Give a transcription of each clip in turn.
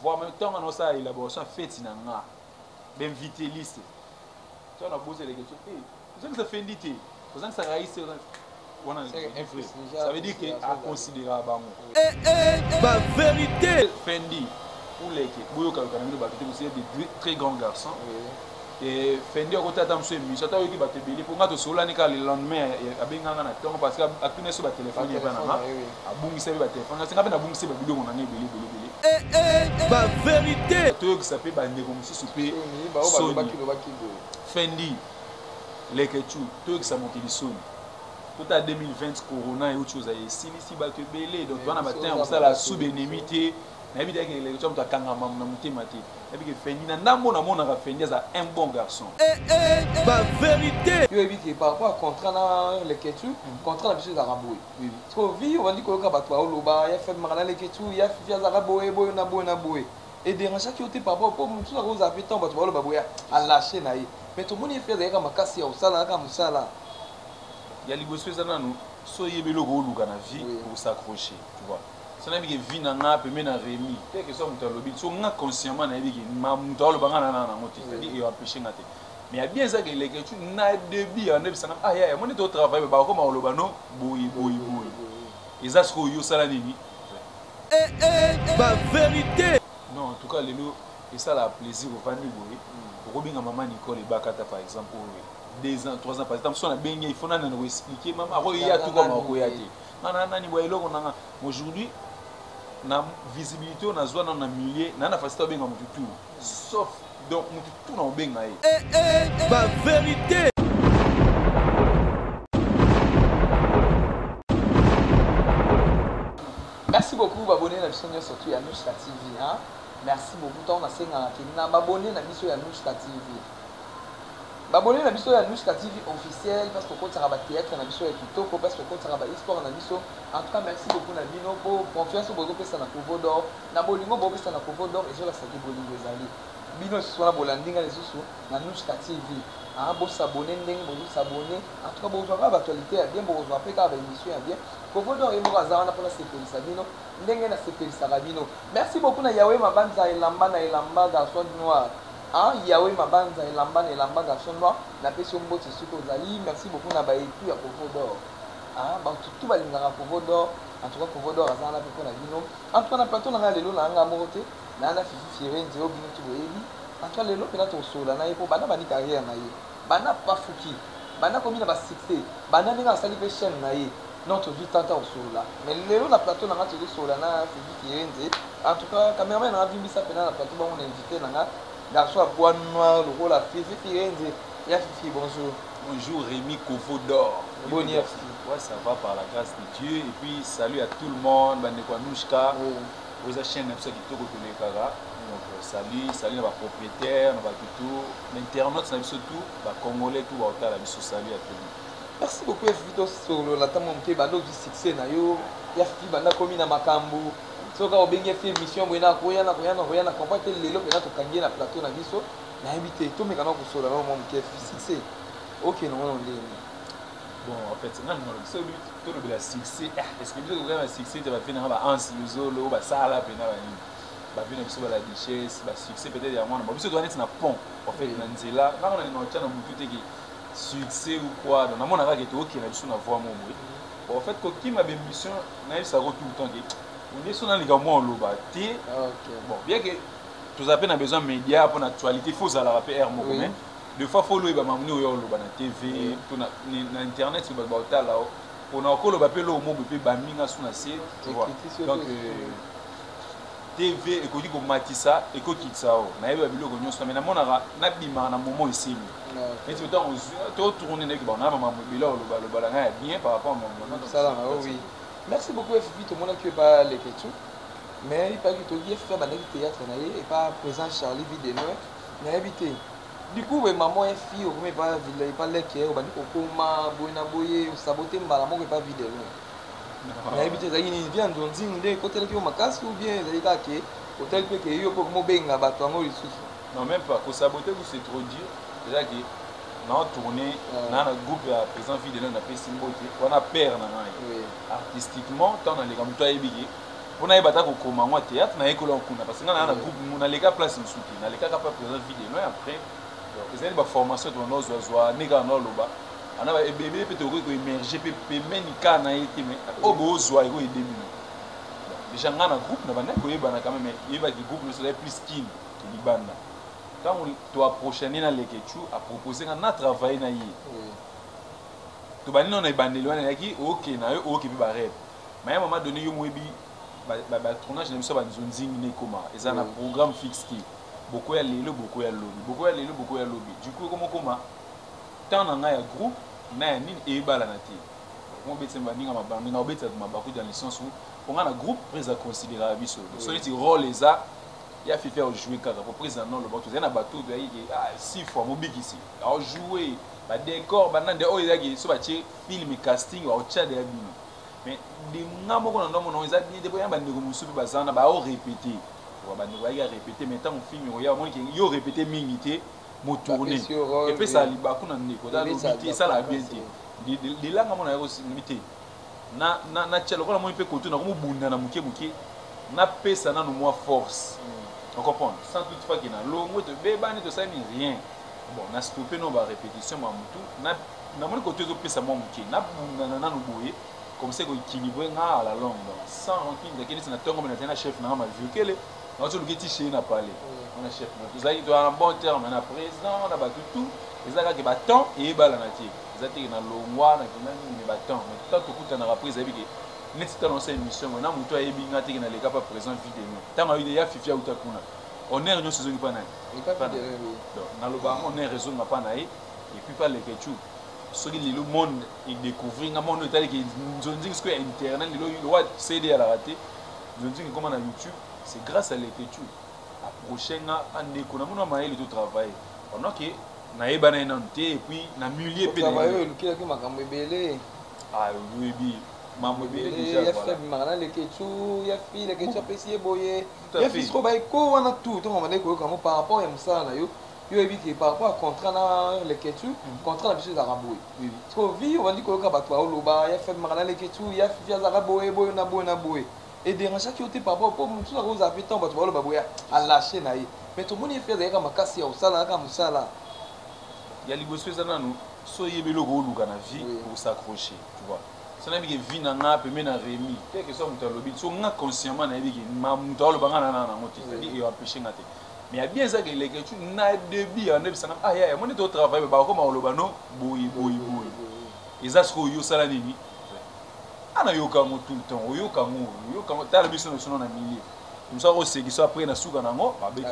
voir même temps on ça élaboration fait nanga d'inviter liste tu on a posé les questions vous savez que ça fait ndité vous savez que ça raïs ça veut dire que à considérer bango La vérité. Fendi pour les que boyo kalkanami ba c'est des très grands garçons et Fendi a côté adam so émission ta yoki ba te belé pour ngato solani ka le lendemain abenganga na tongo parce que akune so ba téléphone ya bana abungisa ba téléphone ngasinga pe na bungisa ba biloko na belé La vérité. to yoki ça peut ba ndeko mususu pe Fendi les que tu to yoki ça monter li soni tout à 2020 corona et autre chose ici ba te belé donc on a matin on ça la sous-bénémité na bi que les gens ta kanga mam na mutima te na bi que Fendi na ndambo na mona ka Fendi za un bon garçon La vérité. Yo évite par rapport à contrat na les ketu contrat na biso za raboué oui parce que vie on dit ko ka bato a loba ya fait marana les ketu ya fia za raboué boy na boy et dérange qui était par rapport pour tout ça vous avez temps bato ba loba boya à lâcher na mais tout le monde fait des makasi ya usala ka musala ya liboso ezana no so yebelo ko luka na vie pour s'accrocher tu vois ça n'a bien vie na nga pe mena remi te que ça muta lobi so nga consciemment na yebi ma muta lo banga na ngoti c'est-à-dire il va empêcher ngate mais il y a bien ça que les que tu na début en ebisana ah ya mon est au travail ba ko ma lo bano boy eza ce yo sala nini La vérité. non en tout cas lelo et ça la plaisir au vandi boy ko binga maman Nicole Bakata par exemple 2 ans 3 ans par exemple son a bien il faut na nous expliquer maman ro ya tout comme ko ya te nani boy eloko nanga aujourd'hui na visibilité on a zwa na milieu na facilité benga mutu tout sauf donc mutu tout na benga La vérité. merci beaucoup babonné na biso surtout ya Nushka TV hein merci beaucoup tant na senga na babonné na biso ya Nushka TV babonné na biso ya Nushka TV officiel parce que ko tsara ba théâtre na biso ya kitoko parce que ko tsara ba histoire na biso en tout cas merci beaucoup na bino pour confiance bozo pesa na Covo d'Or na bolingo bo pesa na Covo d'Or et je la saki bolingo ezali bino so na bolandinga les sous na Nushka TV ah bo s'abonner ndenge bo s'abonner en tout cas bo voir actualité bien bo voir pe ka ba émission ya bien Covo d'Or et bo azana pour la sécurité bino ndenge na sécurité bino merci beaucoup na Yahweh mabanza elamba garçon noir ah Yahweh mabanza elamba garçon noir na peso mbote suko zali merci beaucoup na ba étu ya Covo d'Or ah ba tout balingaka Covo d'Or en tout cas Covo d'Or azana pe na bino en tout cas na plateau na lelo na nga mote na fifi firenze o bino tuboyebi en tout cas lelo pe na to sola na yepo bana bani carrière na ye bana pa fuki bana komi na ba succès bana ninga sali pe chaîne na ye notre vie tanta au sola mais lelo na plateau na nga to sola na fifi firenze en tout cas cameraman na vimbisa pe na plateau ba on invité na nga garçon à poids noir le rôle à fifi firenze ya fifi bonjour. Bonjour Rémi Covo d'Or. Bon ouais, ça va par la grâce de Dieu. Et puis salut à tout le monde. Bandekwa Nushka. Vous avez chaîne qui donc salut à propriétaire, à tout, l'internaute, surtout, congolais, tout va salut à tout le monde. Merci beaucoup Fito sur le latam ke bando du succès na yo. Ya fi banda komi na makambu. Soka obenge fi mission bwena koya na comprendre que lelo pe na to kangi na plateau na biso. Na habité to me kana ko sola na mon ke succès. Ok, non, on dit. Bon, en fait, c'est celui tout le succès. Est-ce que vous avez un succès tu vas finir par un solo, ça là, puis va venir sur la richesse, succès peut-être il y a moins. Mais ce doit être un pont. En fait, dans là, quand on est dans le channel, tout est succès ou quoi. Dans mon avis, il ok, là, je suis dans voix mon bruit. En fait, quand qui m'a bien mission, n'a eu ça tout le temps. On est sur les gars moi en loba. Bon, bien que tous appels a besoin de médias pour l'actualité, il faut ça la rappeler air mon commun. Des fois, il faut le m'amener au na TV, na internet, c'est là on a encore le papier là au mot bébé baminga sous na c'est tu vois. Donc TV et qu'on dit qu'on matissa et qu'on quitte ça. Na yeba bilo qu'on nyonso mais na mona na bima na moment ici. Mais tu temps on tourner avec ba na maman bilo le balanga bien par rapport à mon ça oui. Merci beaucoup Fifi tout le monde qui pas les questions. Mais il pas que tu dis faire banal théâtre na et pas présent Charlie Videno na habité. Du coup, maman et fille, on ne peut pas les qui on va dire comment boyer saboter mbala mo pas vidéo. Na habité ça il vient donc dire côté qui on makas ou bien ça que hôtel peut que yo pour mo benga bato ngo lisusu. Non même pas ko saboter vous c'est trop dur. Déjà que na tourner na groupe ya présent vidéo na pesi mbote on a peur na ngai. Artistiquement tant dans les comme toi ebigi on a battu au comment théâtre na école en kuna parce que na groupe on a les gars place insulté na les gars pas présent vidéo mais après ils ont des formations dans nos oiseaux nega na loba ana ba bébé peut ko émerger peut menika na été mais au besoin ko aider déjà ngana groupe na bana ko yeba na quand même yeba ki groupe c'est plus skin que libanda quand on doit prochainer na lekechu à proposer na travailler na yi to bani non na bandelo na yaki OK na yo OK bi ba rêve mais à un moment donné yo moyebi ba tournage na biso ba nzonzingi ne koma eza na programme fixe qui beaucoup ya lelo beaucoup ya lobby beaucoup ya lelo beaucoup ya lobby du coup comme koma tant na ya groupe na ya nini e bala na ti mo betse mbandinga mabandi na obetsa mabaku dans le sens où on a un groupe prise à considérer biso so les rôle les a ya fi faire jouer kaka pour prise non le bateau na bateau de yi 6 fois mo big ici a jouer ba décor ba nande o yaki so ba ti film casting wa cha de abino mais de ngamo ko ndo mo eza bien de boya ba ndeko musubi bazana ba o répéter wa ba ndeko ya répéter mais tant on film ya mo ki yo répéter mingité mo tourner et puis ça liba kuna ndeko da lobité ça la bien de langa mo na yo limité na tchelo ko na mo pe koto na ko mo bunda na muke na pesa na no moi force on comprend sans toutefois qu'il na longo te beba ni to ça ni rien bon na stopper non ba répétition ma mutu na mo ko to pesa mo muke na bunda na no boye comme ça ko équilibrer nga à la longue sans rancune de kini na tongo na chef na ma vu kele na to luketi chez na parler on a chef na to ça il doit en bon terme na président na ba tout ezaka ke ba temps et bala na ti ezati na longwa na kinani ba temps mais tout to kuta na reprise abi ke neti ta lancer émission na mutu ayebi ngati ke na leka pas présent vidéo tant a eu ya fifia utakuna on est réunion saison pas na na lo ba on est raison na pas na et puis pas les kechu soki le monde il découvrir nga monde tali ke nzonzi ce que internet le wa CD à la raté nzonzi comment na YouTube c'est grâce à les kechu à prochaine ande ko na mona maïli to travail on a que na yeba na nante et puis na milieu pe travailler le qui makambo ebele ah oui bi mambo ebele déjà ya fait magana le kechu ya fi le kechu pesi boye ya fi trop ba ko wana tout to mama ko comme par rapport ya musala na yo yo ebiki par rapport à contrat na le kechu contrat na biso za raboui oui trop vi on va dire ko ka batwa oloba ya fait magana le kechu ya fi za raboui boye na boye et dérange qui était par rapport pour tout ça vous avez temps batwa oloba boya à lâcher na mais tout le monde fait des comme makasi ya usala ka musala il y a liboso ezana no so yebelo ko luka na vie pour s'accrocher tu vois ça na biki vie na nga pe mena remi quelque soit muta lobi so nga consciemment na biki ma muta lo banga na ngoti c'est-à-dire il empêcher ngate mais il y a bien ça que les que tu na début en ebisana ah ya mon to travail ba ko ma lo bano boyi eza so yo sala nini ana yo ka mo tout le temps yo ka mo ta la biso no na milieu comme ça aussi qui soit après na suka na ngo ba beki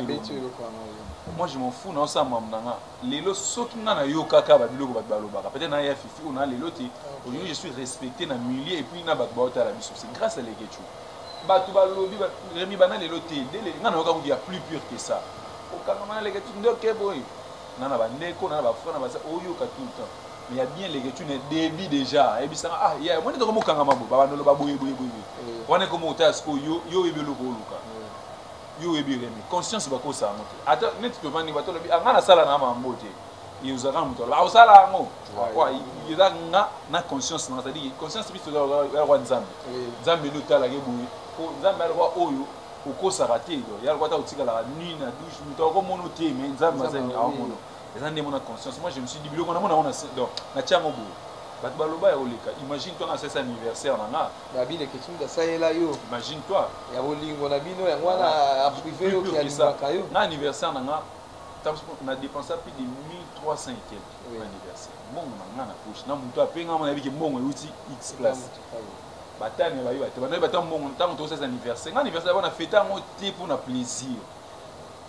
moi je m'en fous na ça mamnanga lelo soki na yo kaka ba biloko ba balobaka peut-être na ya fifi ou na lelo ti aujourd'hui je suis respecté na milieu et puis na ba ba la biso c'est grâce à les kechu ba tu ba lobi ba remi bana lelo ti dele ngana yoka ko plus pur que ça o kanga mana les kechu ndoke boy nana ba ndeko na ba frère na ba ça oyo ka tout le temps mais il y a bien les kechu ne débit déjà et puis ça ah ya moi ndoko mo kanga mabo ba ndolo ba boye wana ko mo tasko yo ebelo ko luka yo ebiremi conscience ba ko sa moto ata net to vandi bato lobi ngana sala na mambote yuzaka moto ba usala ngo kwa yiza na conscience na c'est-à-dire conscience biso ya roi nzambe nzambe no tala ke buyi ko nzambe alwa oyo ukosa raté ya alwa ta utika la nuit na douche moto ko mono te mais nzambe mazani a mono eza ndemo na conscience moi je me suis dit biloko na mona donc na tiango bo bato baloba ya oleka imagine toi na cet anniversaire nanga babi les questions de ça et là yo imagine toi ya bolingo na bino ya wana a privé yo ki alimaka yo na anniversaire nanga on a dépensé plus de 1300 et quelques anniversaire mbongo nanga na poche na mutu apenga mona biki mbongo euti x place batane ba yo batana ba mbongo ntango to cet anniversaire na anniversaire bana fêter ngo te pour na plaisir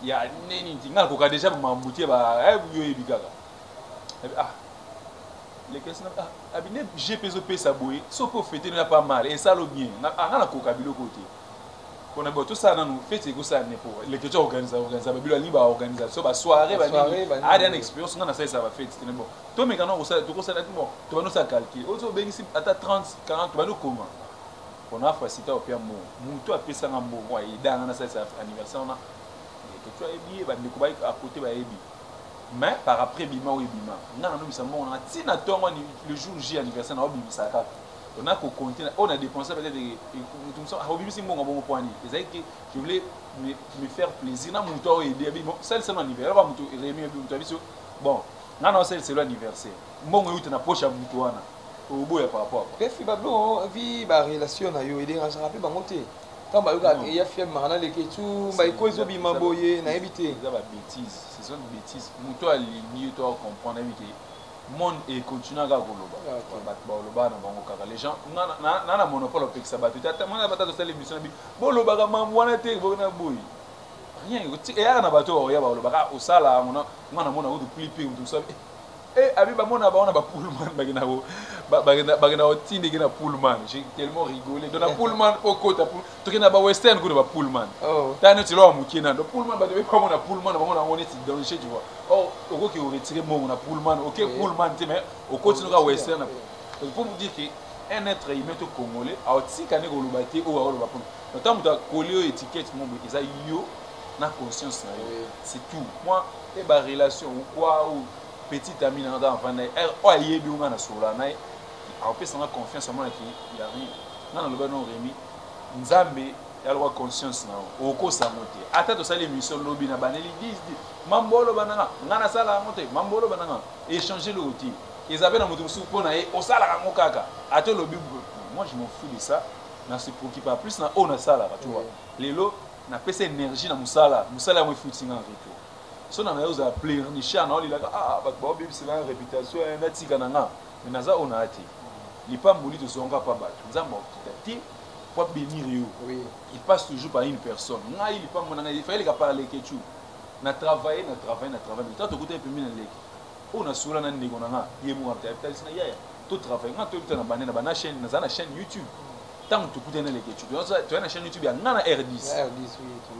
ya neni tinga ko ka déjà mambuti ba yo ebikaka ah les questions abine GPZP saboué so pour fêter n'a pas mal et ça le bien na ko kabilo côté on a tout ça dans nous fêter ko ça n'est pour les questions organiser babilo ni ba organisation ba soirée ba a une expérience on a ça va fêter c'est bon to me kana ko ça to ko ça bon to no ça calculer auto bengisi ata 30 40 ba no comment on a facilité au pire mon to a pesa ngambo wa idanga na ça anniversaire na que tu as bien ba ndiko ba à côté ba ebi mais par après bima ou bima ngana no misamo on a tina tongo le jour J anniversaire na obimisa kaka on a qu'au compter, on a dépensé peut-être tout ça, au début c'est mon bon point. C'est que je voulais me faire plaisir, na mon temps aider, bon, c'est l'anniversaire, va mon temps aider, bon, non c'est l'anniversaire. Bon, on est na poche à mon toit na, au bout par rapport. Bref, bablo, vie ba relation na yo, aider, ça rappelle bangote. Quand bah il y a fait marana les ketu, bah iko zo bi maboye na ebité. C'est ba bêtise, c'est une bêtise. Mon toit lié toi comprendre que monde et continue à goloba baloba na bango kaka les gens na monopole au pexaba tout à moi na batato sala émission bi boloba ka mamwana te bona boy rien et ya na bato ya baloba ka osala mona mona o clipper tout ça abi ba mona ba on ba pullman bagina otinde gina pullman j'ai tellement rigolé dans la pullman au côté to kina ba western ko ba pullman tane ti lo mukina do pullman ba de ko mona pullman ba mona on est dans chez tu vois oh oko ki o retirer mon na pullman OK pullman ti mais au continue ka western pour vous dire que un être humain to congolais a otika ne ko lubati o wa lo ba pour tant muta coller étiquette mon eza yo na conscience na yo c'est tout moi et ba relation ou quoi ou petit ami dans enfant o ayebi nga na sola na a peut sans confiance en moi qui il y a rien na le banon Rémi nzambe ya lwa conscience na o ko sa moté ata to sala émission lobby na baneli 10 mambolo bananga ngana sala moté mambolo bananga échanger le outil Isabelle na moto su pona e o sala ka ngokaka ata lobby moi je m'en fous de ça na se préoccupe pas plus na on a sala tu vois lelo na pesa énergie na musala mo footing en retour so na yo za plaire ni chana oli la ba bibi c'est la réputation na tika nanga mais naza ona ati lipa mbuli to songa pa ba nzambo kitati pour bénir yo il passe toujours par une personne nga il pas mon il fallait parler que tu na travailler mais tant to côté peu mina leki on a sola na ndeko nanga yemu apta na ya to travailler nga to na banana bana chaîne na chaîne YouTube tant que tu écoutes les questions tu as une chaîne YouTube il y a R10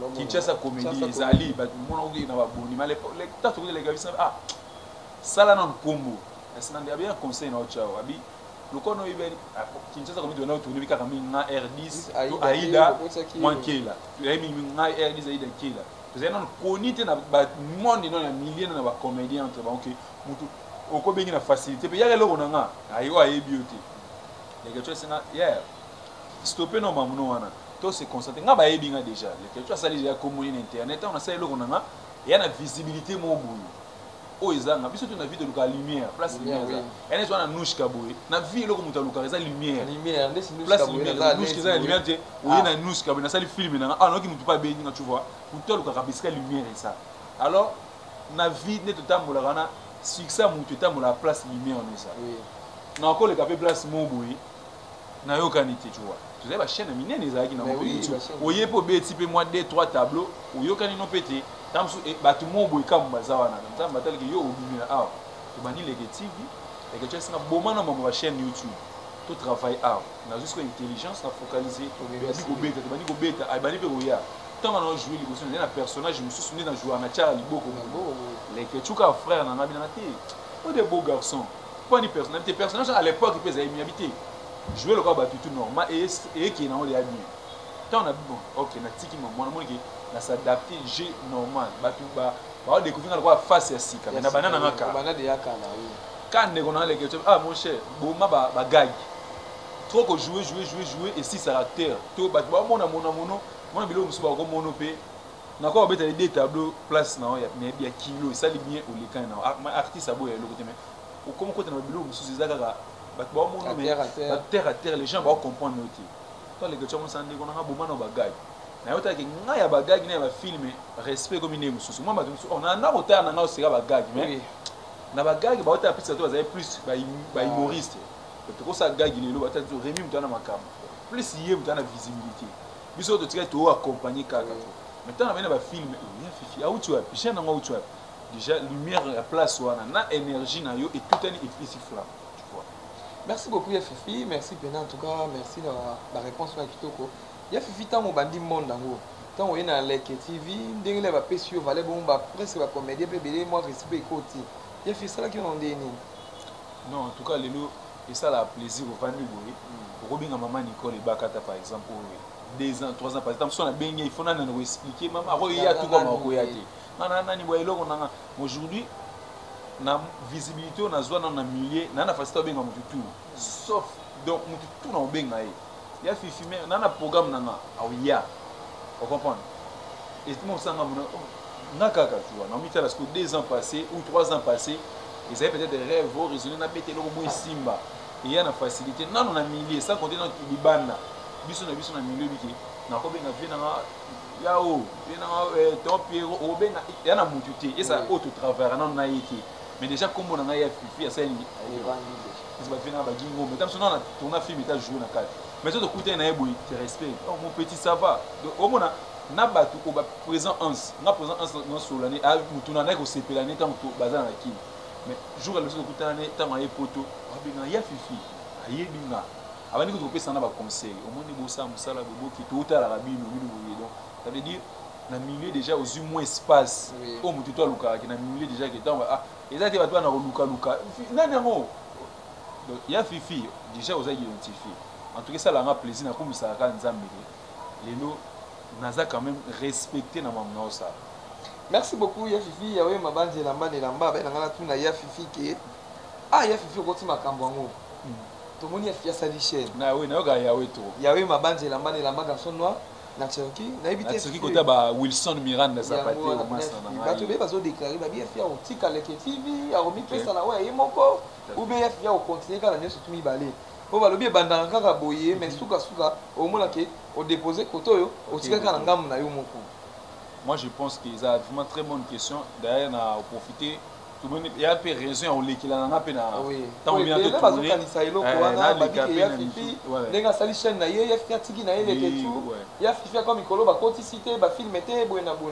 oui Kinshasa comédie ezali ba mona oki na ba boni mais les tant que les gars ah ça là non combo est-ce que bien conseil na chao abi lokono ibeli Kinshasa comédie na tourner bika kama na R10 to Aida Mwankela yemi na R10 Aida Kela vous avez non konite na ba monde non na milliers na ba comédien entre ba OK mutu oko bengi na facilité pe ya lelo nanga ayo ayebi yote les gars tu sais na hier stopper no mamuno wana to se concentrer nga ba yebi nga déjà les tu as ça déjà comme internet on a ça eloko nanga et na visibilité mo boyo o ezanga biso tu na vie de la lumière place lumière ene zo na nouche kaboye na vie eloko muta luka eza lumière ndesi place lumière nouche eza lumière te o na nouche kaboye na sali film nanga ah non ki mutu pa bengi nga tu vois mutu luka kabisika lumière ça alors na vie ne totambola kana succès mutu tambola place lumière on ça na ko le kapé place mo boye na yo kanité tu vois tu sais ba chaîne minene ezaki na YouTube oye po beti pe moi 2 3 tableaux oyo kanino pété tamsu e batu mo boy kam bazawa na nzamba tali yo obimina ah to bani leke TV et que tu sais na bomana ma chaîne YouTube to travail ah na juste intelligence na focaliser bani ko beta ay bani pe oya tant on a joué les personnages na personnage je me suis souvenu dans jouer na Charlie Boko les que tu ka frère na bina na té o des beaux garçons pas ni personnalité personnage à l'époque ils pesaient mi habiter jouer le combat tout normal et qui est dans les bien tant on a bon OK na tiki moi qui na s'adapter j'ai normal ba tout ba découvrir le quoi face à sika na banana ngaka banana de yaka na oui quand ne connait les questions ah mon cher boma ba gag trop que jouer et si ça caractère to ba mona mona bilo musu ba ko mono pe na ko beta des tableaux place na ya mais bien kilo ça li bien au lekan na artiste abo ya le côté mais au comme côté na bilo musu zaka terre à terre les gens vont comprendre aussi quand les gars sont en train de bomber nos bagages na yo taki nga ya bagage na ba film respect comme une mususu moi on a na hauteur na nga sera bagage mais na bagage ba hauteur pizza to za plus ba humoriste to ko sa gag lelo ba tatu Rémi mutana makamba plus yé mutana visibilité biso to tika to accompagner kaka maintenant na ba film ya fifi a utu api chena nga utu api déjà lumière la place wana na énergie na yo et tout un efficace flamme. Merci beaucoup Yafifi, merci Pena en tout cas, merci de la réponse à Kitoko. Yafifi tant mon bandit monde en gros. Tant on est dans les TV, ndenge les va pesio valait bon ba presque va comédie pe belé moi respect côté. Yafifi ça là qui on dit non en tout cas lelo et ça la plaisir au vandi boy. Robinga maman Nicole et Bakata par exemple 2 ans 3 ans par exemple si on a bien il faut na nous expliquer maman aro ya tout comme ko ya té. Nana ni boy eloko nanga aujourd'hui na visibilité on a zone na milieu na facilité benga mutu tout sauf donc tout na obenga ye ya fifi mais nana programme nanga awiya on comprend et tout mon sanga na kaka tu vois na mitala parce que 2 ans passés ou 3 ans passés ils avaient peut-être des rêves raisonner na bete loko mo simba et ya na facilité non on a milliers sans compter dans libana biso na milieu biki na ko benga vient na yao vient na top o benga ya na mutu te et ça auto travers non na yiki mais déjà comme on a ya fifi ya ça ni ils va venir ba gingo mais tant on a tourné film et joué na carte mais toi de côté na eboy te respect oh mon petit ça va donc au moins na batu ko ba présent 11 na présent 11 dans solane a mutu na ko sepelane tant to bazana na kini mais jour à le so kutana tant ma poto abinga ya fifi ayebinga abandi ko pesa na ba conseil au moins ni bossa musala bobo ki to ta la rabino bino donc ça veut dire na milieu déjà aux moins espace au mutu to luka ki na milieu déjà que tant ah ezati batu na luka nani ngo donc ya fifi déjà aux identifié en tout cas ça l'a plaisir na komisa ka nzambe lelo naza quand même respecté na mamna ça. Merci beaucoup ya fifi ya we mabanje lamba ne lamba ba ngana tuna ya fifi ke ah ya fifi ko tima kambo ngo to moni ya fifi sali chaîne na we na yoga ya we to ya we mabanje lamba ne lamba garçon noir na Cherokee na ebité ce qui kota ba Wilson Miranda Zapate au masa na ba to be bazo déclarer ba bien fier au tika leke TV a romi pesa na we yemoko ou bien ya fier au continuer kana nyoso tumi balé po balobi ebandaka kaka boye mais suka omona ke o déposer koto yo o tika kana ngamu na yo moko. Moi je pense que c'est vraiment très bonne question d'ailleurs na profiter tout le monde il y a peu raison on l'équilibre na pe na tant bien que tourner kanisa ilo ko wana babi ke ya fifi lenga sali chaîne na ye ya fifi tiki na ye leke tout ya fifi comme ikolo ba koti cité ba film était bona bo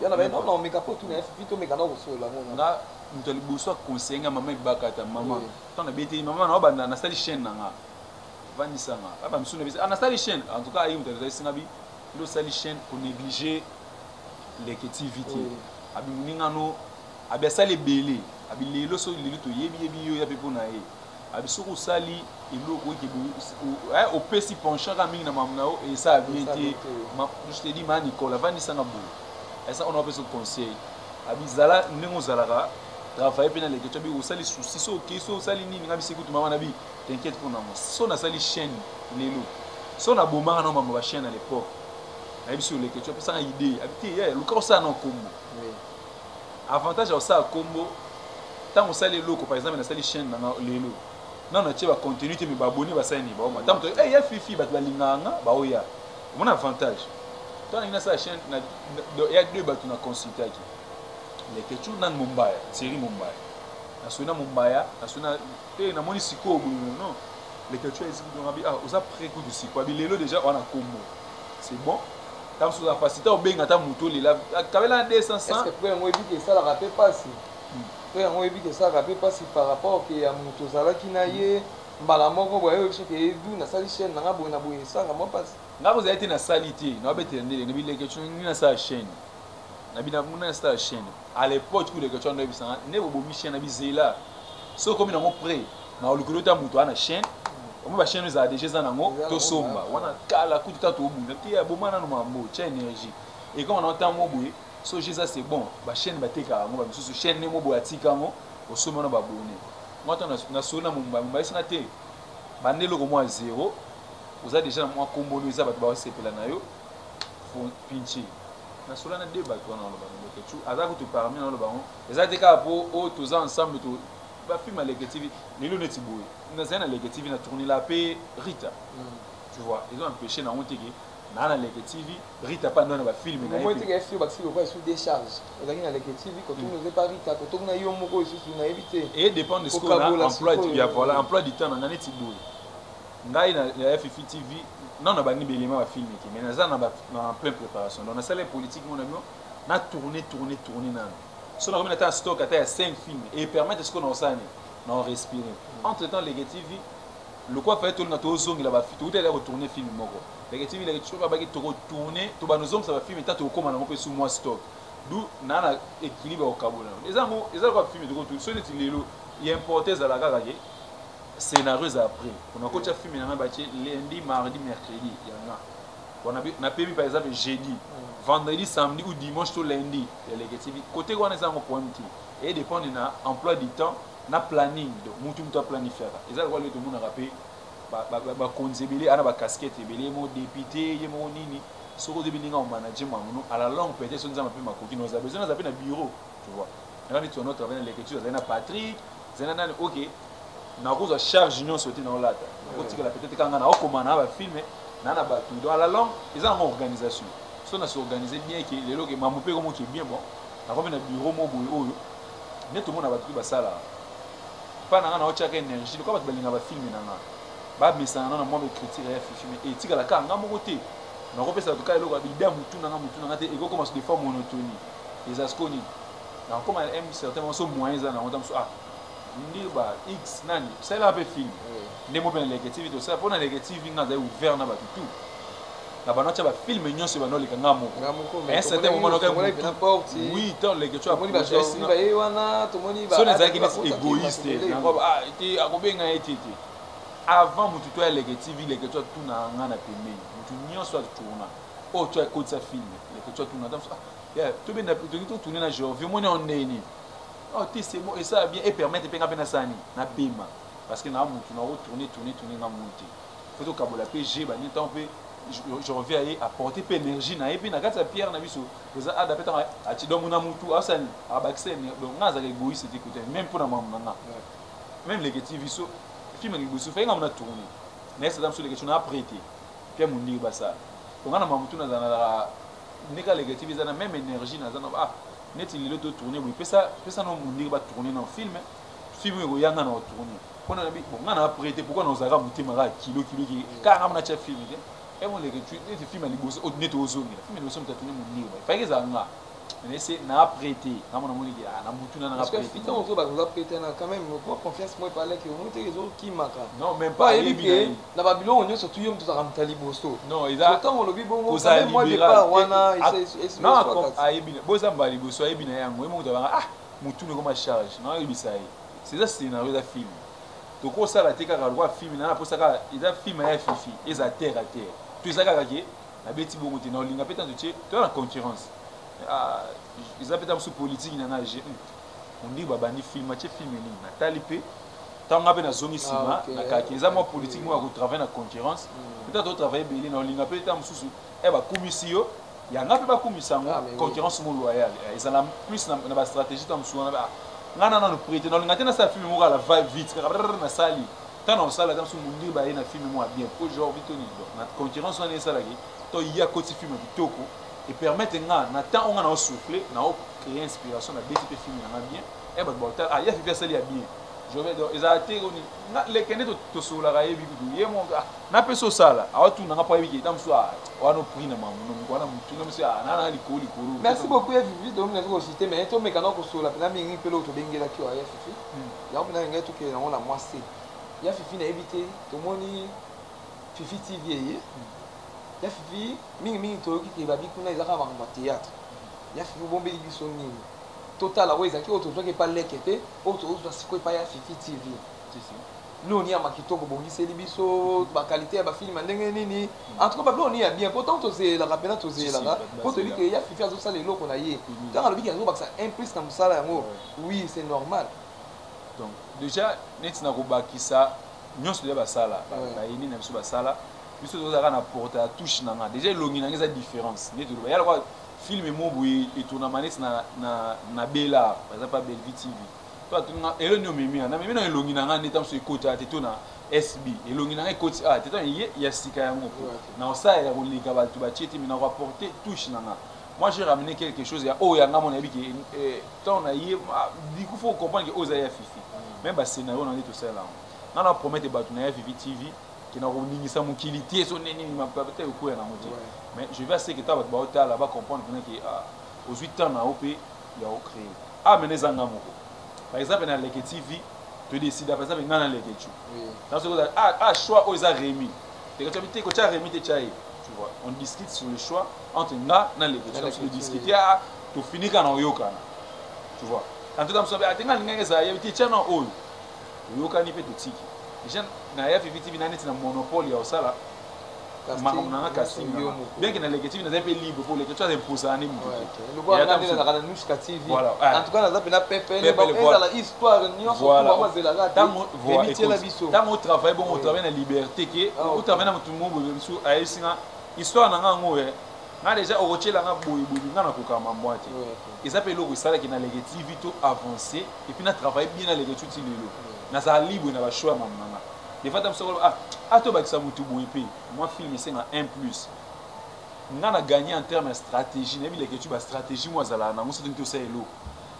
ya na ba non mais kapo tout na fifi to me kana ko so la ngona mutali boso conseiller maman ibakata maman tant na bete maman na banda na sali chaîne nanga vanisanga aba msuna bisa na sali chaîne en tout cas ayi mutali singa bi lo sali chaîne pour négliger l'activité abi muningano abi sali belé abi lelo so lelo to yebi yo ya pepo na ye abi soko sali eloko ke au pesi penchant ka mingi na mamnao et ça a bien été je te dis ma Nicolas vanisanga bo et ça on a besoin de conseil abi zala nengo zalaka travailler pena les questions bi o sali souci so ke so sali nini ngabi sekutu mama na bi t'inquiète pour na mo so na sali chaîne lelo so na bomanga na mama ba chaîne à l'époque na biso les questions ça idée habité ya luka ça na kombo avantage à ça combo tant on sali loko par exemple na sali chaîne na lelo non na tcheba continuité mais ba abonné ba sani ba tant to ya fifi ba linganga ba oya mon avantage toi na sa chaîne na ya deux ba tu na consulter qui les questions dans Mumbai série Mumbai na sona Mumbai na sona te na moni siko non les questions ils ont ah osa pré coup de siko abi lelo déjà on a combo c'est bon tant sur la facilité au benga ta muto lela kabela 200 est-ce que pour moi dit que ça la rappelle pas si pour moi dit que ça rappelle pas si par rapport que ya muto zala kinaye mbala moko boye ce que edu na sali chaîne na boye ça vraiment pas nga vous avez été na salité na bete ndele ne bi les questions ni na sa chaîne na bi na muna sa chaîne à l'époque où les questions na bi sa ne bo mi chaîne na bi zela so comme na mo près na olukolo ta muto ana chaîne on va chaîne za déjà za nango to somba wana kala ku ta to bunda ti ya bomana no mambo cha énergie et quand on entend mo boye so Jesus c'est bon ba chaîne ba teka ngo ba so chaîne ne mo bo atika ngo o somba no ba bone ngota na sona mumba isina te ba ndelo ko mo 0 vous avez déjà moi combo no za ba ba sepela na yo fo pinchi na sona na débat ko na lo ba ngo ke tu aza ko to parmi na lo ba ngo za teka po o to za ensemble to ba film à l'égative les lunettes boy na zena l'égative na tourner la paix Rita tu vois ils ont empêché na honte que na l'égative Rita pas dans ba film na moi que est ba si ba sous décharge et là na l'égative quand on ne pas Rita quand on na yo moko ici na éviter et dépend de ce qu'on a emploi il y a voilà emploi du temps na neti boy ngai na FFI TV non na ba ni belema ba film qui mais na za na en pleine préparation donc na salle politique mon ami na tourner na si on a un stock à 5 films et permettre ce qu'on a ça non respirer entre temps les TV le quoi fait tout notre zone il va tout est retourner film moko les TV les choses va to retourner to ba nos zone ça va film tant comme on a sous moi stock d'où na équilibre au Kabola les amours ils ont film de retour sur les lelo il importait à la garaje scénario après on a coach film na ba lundi mardi mercredi il y en a on a payé par exemple jeudi vendredi samedi ou dimanche tout lundi il y a les TV côté on est en point et dépend de na emploi du temps na planning donc mutu planifier et ça quoi le tout monde rappelé bakonzi ebele ana bacasquette ebele ye mo député ye mo nini soki odebi ndenge omanager mango à la longue peut-être so nzambe mpe makoki noza besoin naza mpe na bureau tu vois nani tu ono travaille na l'écriture azali na Patrick azali na nani ok nakozwa charge nyonso te naolata nakotikala peut-être kanga na okoma na bafilme na na bato donc à la longue eza nango organisation so na s'organiser bien ke lelo ke mambo mpe komoki bien bon nakomi na bureau mo boye oyo nde tomona bato mpe basala mpa nanga naotiaka énergie lokola bato balinga bafilme nanga bamesana na mwa baécriture ya filme etikala kaka nga moko te nakopesa bato kaka eloko bida mutu nanga te ekokoma so des fois monotonie eza siko nini nakokoma un certain moment so moyen eza nango ntamoso ah ndire ba x nani salela mpe filme nde mo mpe na leketive tosala mpo na leketive nga azali ouvert na bato tout na bano atia bafilme nyonso banoleka nga moko un certain moment oui tant leketure so nezalaki neti égoïste yango te akobenga ye te te avant motu to ya leketive leketure tuna nga na pembeni motu nyonso atourna oyo to akotisa filme leketure tuna tobenda toki totourne na janvier omoni ondeni oh te c'est bon et ça bien et permettre pe nga pe na sani na bema parce que na mutu na retourner nga monter faut to kabola pe j'ai ba ni temps pe je reviens à apporter pe énergie na et puis na kati ya pierre na biso eza ada pe ta ati do muna mutu asani abakse donc nga za égoïste te côté même pour na maman na même les TV so film ngi busu fe nga mona tourner na ça dans sur les questions à prêter puis mon ndi ba ça donc na mamutu na za na nika les TV za na même énergie na za na ah neti lelo to tourner oui pesa no mundir ba tourner dans film ego yanga na tourner pona na bi bon ngana prêter pourquoi nous ara mutima ra kilo ki ka ngam na cha film te et mon les tu neti film ali boso neti ozongi film no somme ta tourner mundir ba fa keza nga mais c'est na prêter ngam na moni na mutu na na prêter parce que on trouve ba prêter na quand même moi confiance moi parler que on te réseau qui maka non même pas bien na babylon on surtout yom tout ça ramtali boso non ils a autant on lobi bon moi départ wana non comme ayebi boza mbali boso ayebi na yango mo to ah mutu ne comme charge non yebisa ye c'est ça scénario da film to ko sala te kaka roi film na po saka eza film ya fifi eza terre à terre to eza kaka ke na beti bongo te na olinga peta to tie to na concurrence ah eza peta musu politique na je on dit babani film a film ni na talipe tanga pe na zongi sima na kaka eza mo politique mo ko travailler na concurrence peut-être to travailler belé na olinga peta mususu e ba komisio yanga pe ba komisango concurrence mo loyale eza na plus na ba stratégie tam suana ba ngana na no prêter na olinga tena sa film mo la va vite na sali tant on sala tam su mundi ba na film mo bien pour genre vitoni na concurrence on est ça là to ya côté film kitoko et permettre nga na temps on a souffler na créer inspiration na BTP film na bien e ba botal ah ya fi sali ya bien je vais donc ils a été na les kende to sola ga yebi ku ye mo na peso sala awatu na ngapa yebi tam so wana prix na mamu no wana mutu no msi na likoli kuru merci beaucoup Vivi donc nous avons cité mais to mekana ko sola pena mingi pelo to bengela ki ya fifi ya pena ngai to ke na ona mwasi ya fifi na éviter to moni fifi TV ye ya fifi mingi to ki ba bikuna ezaka ba théâtre ya fifi bombeli biso nini total a weza ki auto to ke pas lekete auto to siko pa ya fifi TV nous on y a makitoko bongisi libiso ba qualité ya ba film ndenge nini en tout cas ba on y a bien pourtant to c'est la rapena to c'est là pour celui que ya fifi azo sala eloko na ye tant le biki azo ba ça implique na musala yango oui c'est normal donc déjà netina ko bakisa nyonso le ba sala ba yini na biso ba sala biso to za na porter à touche na nga déjà longi na ngeza différence neto ba ya quoi film mo boui et tourna manette na bela par exemple Belvi TV toi tu na elo no mimi na mimi na elongi na nga netam so ekota te to na SB elongi na nga ekoti ah te to ya sika yango na osa ya kolika ba tu ba cheti mi na rapporter touche na nga moi j'ai ramené quelque chose ya oh ya nga mon habiki tant na yé du coup faut comprendre que oza ya fifi même ba scénario na to ça là na promettre ba tu na ya fifi TV qui n'a pas de mobilité, mais je vais essayer que tu vas là-bas comprendre qu'aux 8 ans, il y a créé. Ah, mais les enfants, par exemple, dans les TV, tu décides, par exemple, dans les TV. Ah, choix aux Rémi. Tu as Rémi, tu vois. On discute sur le choix entre nga et les TV. Tu discutes, tu finis quand on yoka. Tu vois. Quand tu as dit, tu as yoka ni pe tiki. Na ya fifi TV nani tina monopole ya osala makambo casting bien que na l'équipe na peu libre pour l'équipe ça impose à nimo le quoi na na Nushka TV voilà en tout cas na zape na pepele ba eza la histoire nyonso pour ba zela la tant au travail bon au travail na liberté que au travail na mutu mo biso ayesinga histoire na ngo nga déjà okochela nga boyi nga na kokama mwati eza pe loko sala ki na l'équipe to avancer et puis na travailler bien na l'équipe ti lelo na za libre na ba choix mamanga des fois tam solo to bakisa mutu boyi pe moi film c'est un 1+. Nga na gagné en termes de stratégie na bi l'équipe ba stratégie moi zala na muso to ça elo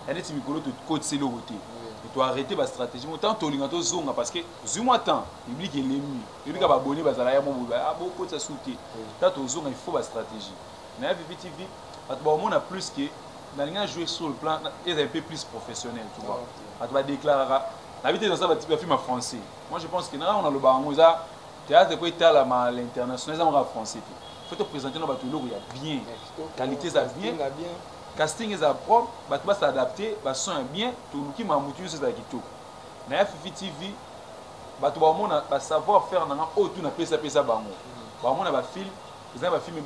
ene ti mikolo to côté c'est le côté et to arrêter ba stratégie mo tant to linga to zonga parce que zuma temps public elemi public ba abonné ba zala ya mo ba bo ko ça souté tant to zonga il faut ba stratégie na FVTV on a plus que dans les jouer sur le plan est un peu plus professionnel tu vois tu vas déclarer l'habitude dans ça va film en français moi je pense que là on a le barango ça théâtre quoi état là à l'international ça on va français faut te présenter dans bateau il y a bien qualité ça bien casting est à propre bateau va s'adapter ba son bien tout qui m'a moutu c'est ça qui tout na FVTV bateau on a savoir faire dans tout na pesa bango ba on a ba film ils ont filmé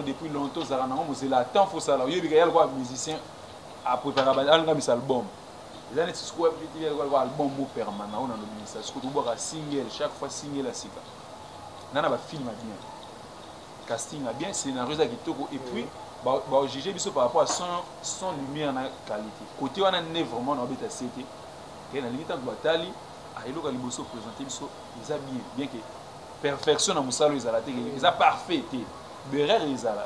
depuis longtemps, ils ont temps faut ça là. Il y a des musiciens à préparer un album. Ils ont un album permanent, on a le ministère. Ce que tu vois single, chaque fois single à sika. On a un film bien, casting bien, scénario qui toko et puis bah juger par rapport à son lumière na qualité. Côté on a vraiment on habite à CT. Et la limite en batali, à elo kaliboso présenter biso, ils a bien que perfection na musalo ezala te eza parfait te berrer ezala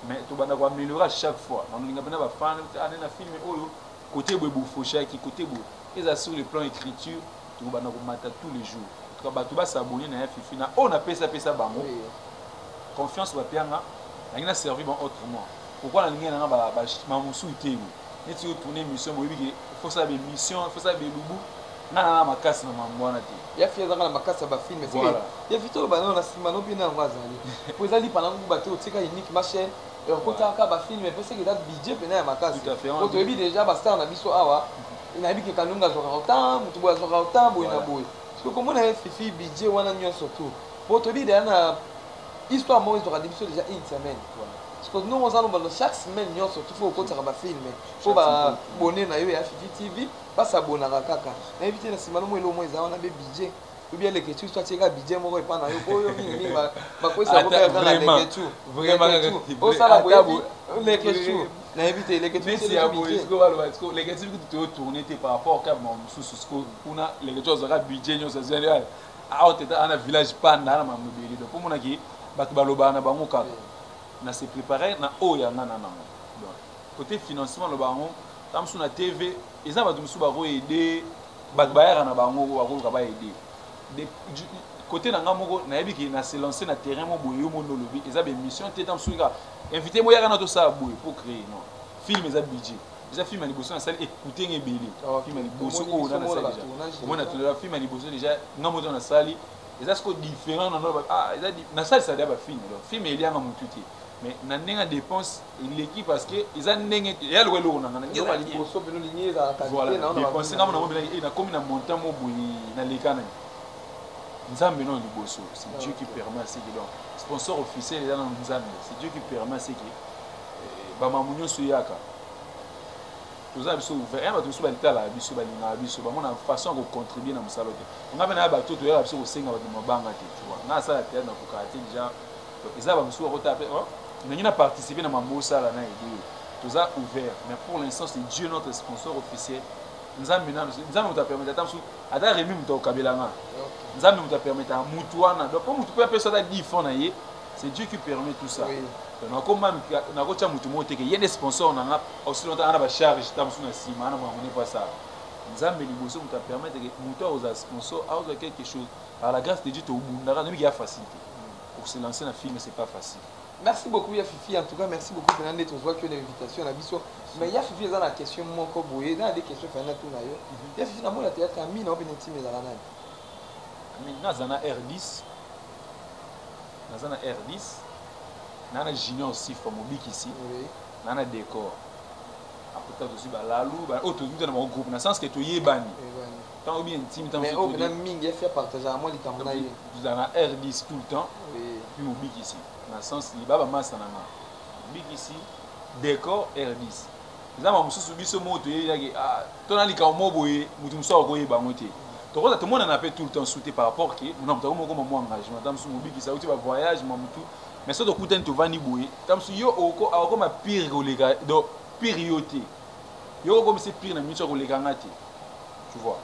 mais to banda ko améliorer chaque fois na linga bana ba fan na film oyo côté bobo fochaki côté bo eza sur le plan écriture to banda ko mata tous les jours to ba to ba s'abonner na fifi na on a pesa bango confiance ba pianga na ina servir bon autrement pourquoi na linga na ba musu te neti o tourner mission bo bibi faut ça be mission faut ça be lubu na makasi na mamwana te ya fieza kana makasi ba film c'est ya vito ba na simano bina ngwazali pour ezali pendant que bato tika unique ma chaîne et on kota ka ba film mais c'est que date budget pena ya makasi on te bi déjà ba star na biso awa ina bi ke kanunga zoka autant mutu bo zoka autant bo ina boy parce que comment na fifi budget wana nyonso tout pour te bi na histoire moi ils aura biso déjà une semaine parce que nous on a chaque semaine nyonso tout faut kota ka ba film faut ba bonner na yo ya FVTV pas s'abonner à kaka na éviter na simano mo elo mo eza wana be budget ou bien les questions soit tira budget mo ko pa na yo ko yo mingi ba ko sa ko ka na les questions vraiment au ça la boye les questions na éviter les questions c'est à boye ko ba lo les questions que tu tourner par rapport à mon sous ko kuna les questions za budget nyo ça général out dans un village panda na mamobeli donc pour mona ki bato baloba na bango kaka na se préparer na oya na donc côté financement le bango tam sur la TV ils ont bato musu ba ko aider bato bayara na bango ba ko ba aider de côté na ngamoko na yebi ki na se lancer na terrain mo boyo mo no lobi ils ont des missions té tam sur ka inviter mo yaka na to ça boyo pour créer non film ils ont budget ils ont film à liboso na salle écouter ngebeli film à liboso o na salle déjà moi na tout le film à liboso déjà ngamo na salle ils ont ce que différent na ils ont na salle ça d'aba film donc film il y a ngamutu té mais na nenga dépense l'équipe parce que ils ont nenga ya lo lo na yo ba liboso pelo lignée za qualité na dépense ngamo na mo na comme na montant mo boyi na lekana Nzambe non liboso c'est Dieu qui permet c'est que donc sponsor officiel là dans Nzambe c'est Dieu qui permet c'est que ba mamunyo suyaka toza biso ouvert ba biso ba litala biso ba linga biso ba mona façon de contribuer na musalo te on a bena ba to to ya biso ko senga ba mabanga te tu vois na ça la tête na ko kati déjà ils ont biso ko taper on a participé na mambosa là na idée toza ouvert mais pour l'instant c'est Dieu notre sponsor officiel Nzambe nous permettre tamsu ada remi muto kabelanga Nzambe nous permettre mutuana donc comme mutu peut appeler ça 10 francs na ye c'est Dieu qui permet tout ça donc comme na ko cha mutu mote que y a des sponsors na aussi longtemps ana ba charge tamsu na sima na mwana pas ça Nzambe liboso mutu permettre que mutu aux sponsors a quelque chose par la grâce de Dieu to bundara ngi ya facilité pour se lancer dans film c'est pas facile. Merci beaucoup ya Fifi en tout cas merci beaucoup pour l'année toi qui une invitation à biso mais ya Fifi dans la question moko boye dans des questions fana tout na yo ya Fifi na mo la théâtre ami na beneti mais la nani ami na zana R10 na zana R10 na junior aussi for mobiki ici na décor après aussi ba lalu ba auto tout dans mon groupe na sens que to yebani tant bien intime tant mais au bien mingi ya faire partager à moi likambo na yo zana R10 tout le temps puis mobikisi na sens li baba masa na nga mobikisi décor R10 zama mususu biso moto yaki tona likaomo boye mutu muso akoyeba ngote tokoza tomona na pe tout le temps souté par rapport que mon amta ko mo engagement tam su mobikisa uti ba voyage mamutu mais ça to kuten to vani boye tam su yo oko ma pire koleka do période yo comme c'est pire na miso koleka ngati tu vois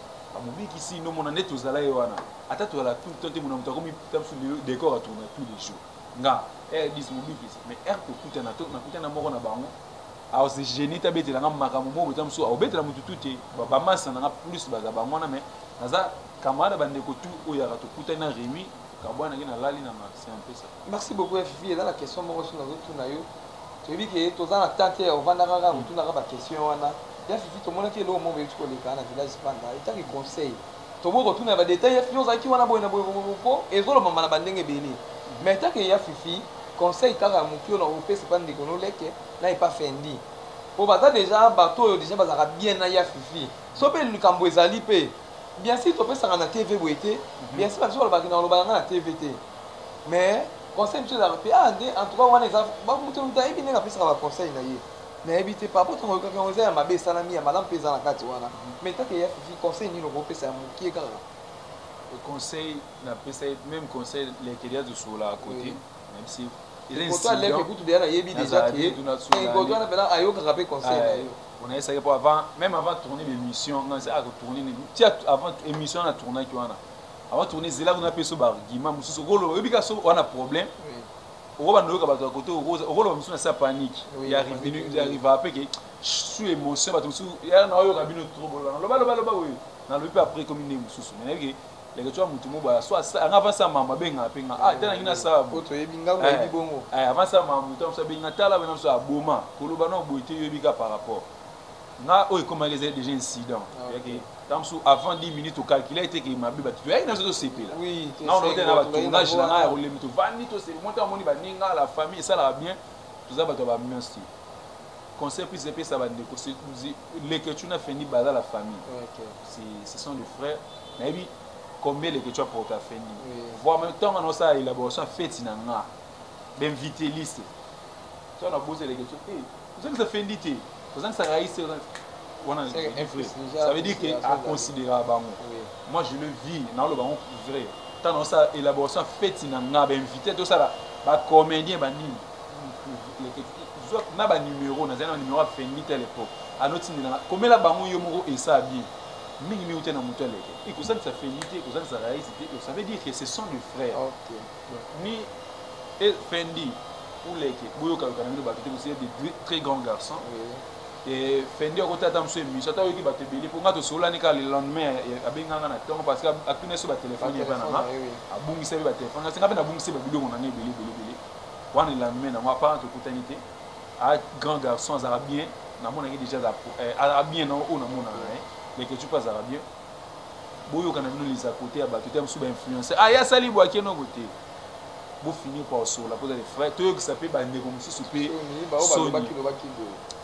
mobikisi no mona net ozala wana ata to la tout le temps mon amta ko mi tam su décor à tourner tous les jours nga R10 mobikisi mais R to kutana moko na bango alors c'est génie tabete la makambo mo botam so obetela mutu tuté ba massa na plus baza ba mona mais naza camarade bande ko tout oya to kutana Rémi kabwana ngina lali na c'est un peu ça. Merci beaucoup Fifi dans la question mo sur na tout na yo tu dis que toza na tante on va na rara tout na ba question wana ya Fifi to mona ke lo mo be tu ko le kana village panda et tant conseil to bo retourner ba détail ya Fifi ozaki wana boy na boy ko ezolo mama na bandenge beli mais tant que ya Fifi conseil kaka mukio na opesi pas ndeko no leke na pas fendi po baza déjà bato déjà bazaka bien na ya Fifi so pe lukambo ezali pe bien sûr to pesa na TV boité bien sûr bazo ba kina loba na TV te mais conseil monsieur da pe en tout cas wana exemple ba mutu muta ebi nga pesa ba conseil na ye na ebi te pas pour to ka conseil ya mabe sana mi ya malam pesa na kati wana mais tant que ya Fifi conseil ni no ko pesa mukie kaka le conseil na pesa même conseil les qu'il y a de sur la côté même si pour toi les écoute déjà yebi déjà que et pour toi na ayo ka rapé conseil on a essayé pour avant même avant tourner l'émission on a essayé de tourner avant émission na tourner qui wana avant tourner c'est là on a fait ce argument mususu golo ebika so on a problème on va nous ka bato côté golo mususu na sa panique il arrive après que sous émotion bato mususu ya na yo ka bino trop bolo loba oui na le peu après comme une mususu mais les gens mutu mo ba soit avant ça mama benga penga tena ngina sa boto yebinga mo yebi bongo avant ça mama mutu ça benga tala bena so aboma koloba no boité yebika par rapport nga o comment les déjà incident yaki tamsu avant 10 minutes au calculer était que mabe ba tu na so CP là oui on a na ba tournage na nga o le mutu vani to c'est monter moni ba ninga la famille ça la bien tout ça ba to ba merci conseil plus épais ça va ndeko c'est les que tu n'as fini basa la famille ce sont les frères mais oui combien les que tu as pour ta famille voir même temps on a ça élaboration fête na nga d'inviter liste tu on a posé les questions vous avez fait ndité vous avez ça raïs ça veut dire que à considérer moi je le vis dans le ballon vrai tant on ça élaboration fête na nga d'inviter tout ça là ba comédien ba ni na ba numéro na zana numéro fait ndité à l'époque à notre na combien la bango yo moko et ça bien mingi mi utena mutu aleke et que ça fait unité que ça raïs ça veut dire que ce sont des frères ni et Fendi ou leke boyo ka kana ba c'est des très grands garçons et Fendi ko tata mso mi ça ta yoki ba tebeli pour ngato sola ni ka le lendemain abenganga na temps parce que akune so ba téléphone yeba na abungi se ba téléphone nga na bungi se ba biloko na ne beli wana le lendemain na moi pas to kutanité a grand garçon arabien na mona ngi déjà arabien na o na mona les que tu passes arabien boyo kana bino les à côté à bato tem sous influencer ya sali bo akeno côté bo finir par sur la pose des frères to que ça peut bande comme si souper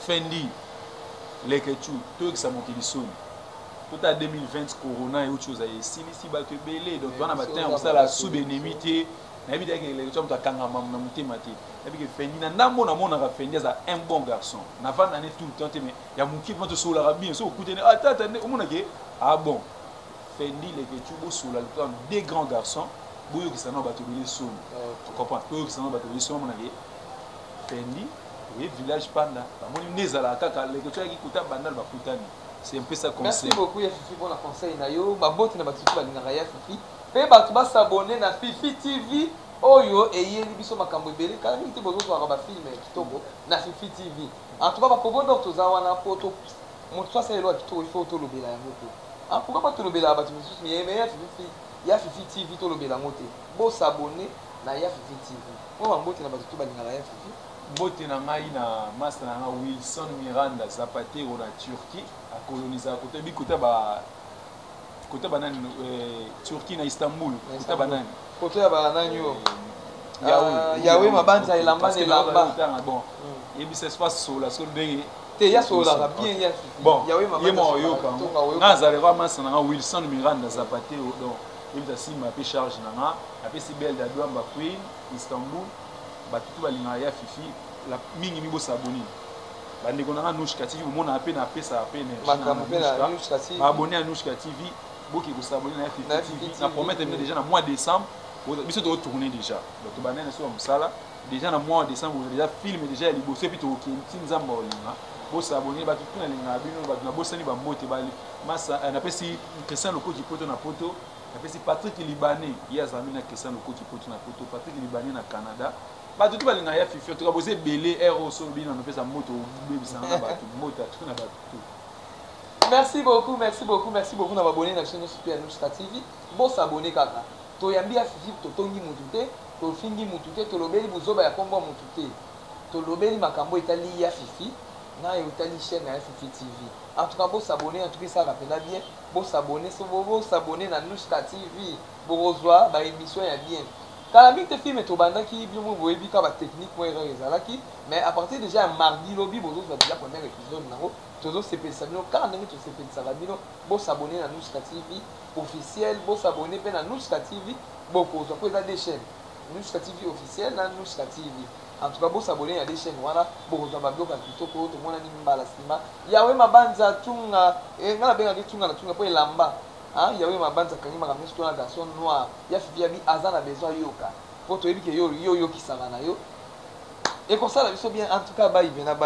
Fendi les que tu to que ça monte du son tout à 2020 corona et autre chose ici bato belé donc on a matin on ça la sous bénémité na bi deke les gens kanga mam na mutema te na bi ke Fendi na ndambo na mona ka Fendi za un bon garçon na va na tout le temps mais ya muki vont sur la bien so kutene tata o mona ke bon Fendi les que tu bo sur la temps des grands garçons boyo ki sana bato bele son tu comprends boyo ki sana bato bele son mona ke Fendi oui village panda ba moni nezala kaka les que tu ki kuta bandal ba kutani c'est un peu ça conseil. Merci beaucoup ya Fifi pour la conseil na yo ba bote na batu ba linga ya Fifi pe bato ba s'abonner na Fifi TV oyo eyeli biso makambo ebele kala ngi te bozo kwa ba film kitoko na Fifi TV en tout cas ba kobo donc toza wana poto mo twa sa elo kitoko il faut to lobela yango ko en pourquoi pas to lobela ba tu mais ya Fifi TV to lobela ngote bo s'abonner na ya Fifi TV mo ba mbote na bato to ba linga ya Fifi mbote na ngai na master na Wilson Miranda Zapatero na Turquie a coloniser côté bi côté ba nani Turquie na Istanbul côté ba nani côté ba nani yo yawe mabanza elamba ne lamba bon et bi ça se passe sur la sol de te ya so la bien ya bon yawe mabanza yo ka na zale kwa master na Wilson Miranda Zapatero donc ebita nsima ape charge na nga apesi belle d'Adouamba Queen Istanbul bato tu balingaka ya fifi mingi mibosabone bandeko na nga Nushka TV omona ape napesa ape baabone ya Nushka TV boki kosabone na ya fifi TV na promettre bino déjà na mois décembre biso totourne déjà bato banene so ya mosala déjà na mois décembre déjà filme déjà ya liboso epi tokenti nzamba olinga bosabone bato tu nalingaka bino bato nabosani bambote napesi Christian Lokoki poto na poto napesi Patrick Libanais ye azalami na Christian Lokoki poto na poto Patrick Libanais na Canada bato tu balingaka ya fifi toka boza ebele ero so bino napesa moto obebisanga na bato moto atu na bato tu. Merci beaucoup na babone na chaîne Super Nushka TV. Bon s'abonner kaka. To yambi ya fifi to tongi mutu te, to fingi mutu te, to lobeli buzoba ya kombo mutu te. To lobeli makambo etali ya fifi na etali chaîne ya Fifi TV. En tout cas, bon s'abonner, en tout cas ça rappelle bien. Bon s'abonner, na Nushka TV. Bon rejoindre ba émission ya bien. Quand la te film to banda ki bien mo boyebi ka ba technique mo erreur ezalaki, mais à partir déjà mardi lobby bozo va déjà premier épisode nako. Toujours CPC Sabino, quand on est sur CPC Sabino, bon s'abonner à Nushka TV officiel, bon s'abonner à Nushka TV, bon pour ça peut des chaînes Nushka TV officiel, na Nushka TV. En tout cas, bon s'abonner à des chaînes voilà, bon ça va bien quand tout ko to mona ni mbala sima. Yawe mabanza tunga, ngala benga tunga na tunga po elamba. Hein, yawe mabanza kanyima ka mesto na garçon noir. Ya fifi abi azana besoin yoka. Pour to ebi ke yo ki sala na yo. Et comme ça la biso bien en tout cas bye bye.